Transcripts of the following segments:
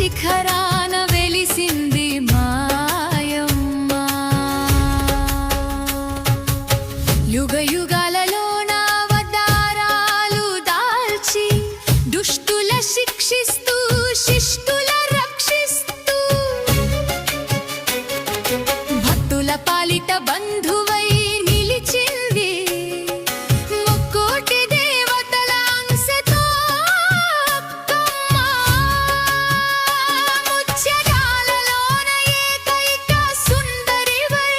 శిఖరాన వెలిసింది మాయమ్మ. యుగ యుగాలలోన అవతారాలు దాల్చి దుష్టుల శిక్షిస్తూ శిష్టుల రక్షిస్తూ భక్తుల పాలిట బంధువై నిలిచింది. ముక్కోటి దేవతల అంశతో అక్కమ్మ. ముత్యకాలలోన ఏకైక సుందరివై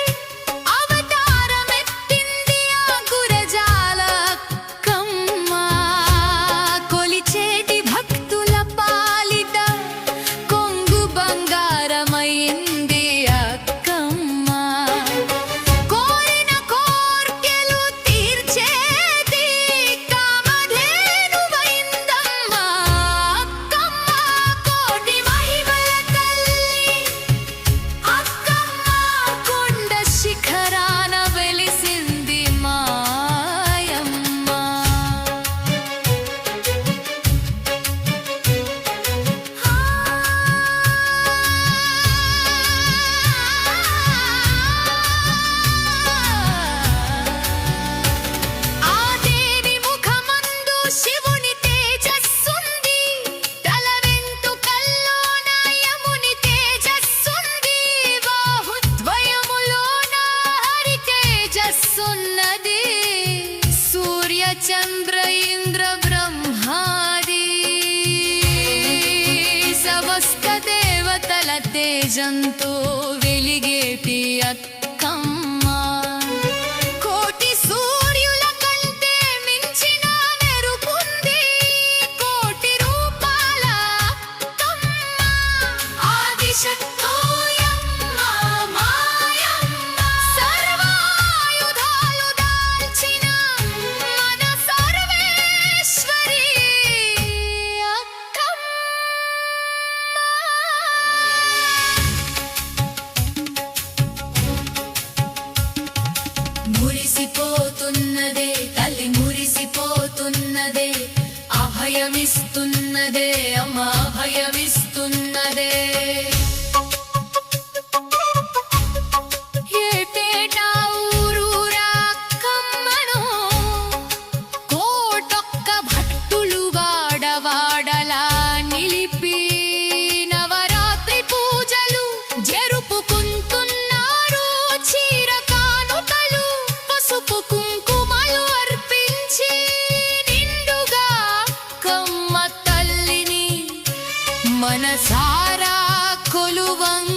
అవతారమెత్తింది ఆ గురజాల అక్కమ్మ. కొలిచేటి భక్తుల పాలిట కొంగు బంగారమైంది అక్కమ్మ. కోరిన కోర్కెలు తీర్చేది కామధేనువైందమ్మ అక్కమ్మ. కోటి మహిమల తల్లి అక్కమ్మ. కొండ శిఖరాన వెలిసింది మాయమ్మ. ఆ దేవి ముఖమందు శివుని తేజస్సుంది. తల వెంట్రుకల్లోన యముని తేజస్సుంది. బాహుద్వయములోన హరి తేజస్సున్నది. సూర్య చంద్ర ఇంద్ర బ్రహ్మాది సమస్త దేవతల తేజంతో వెలిగేటి అక్కమ్మ. కోటి సూర్యుల కంటే మించిన మెరుపుంది. కోటి రూపాల అక్కమ్మ. ఆదిశక్తోయమ్మ మాయమ్మ. సర్వాయుధాలు దాల్చిన మన సర్వేశ్వరి అక్కమ్మ. మురిసిపోతున్నదే తల్లి మురిసిపోతున్నదే. అభయమిస్తున్నదే అమ్మ అభయమిస్తున్నదే. ఏటేటా ఊరూరా అక్కమ్మను కోటొక్క భక్తులు వాడవాడలా నిలిపి నవరాత్రి పూజలు జరుపుకుంటున్నారు. చీర కానుకలు పసుపు కుంకుమలు అర్పించి నిండుగా అక్కమ్మ తల్లిని మనసారా కొలువంగ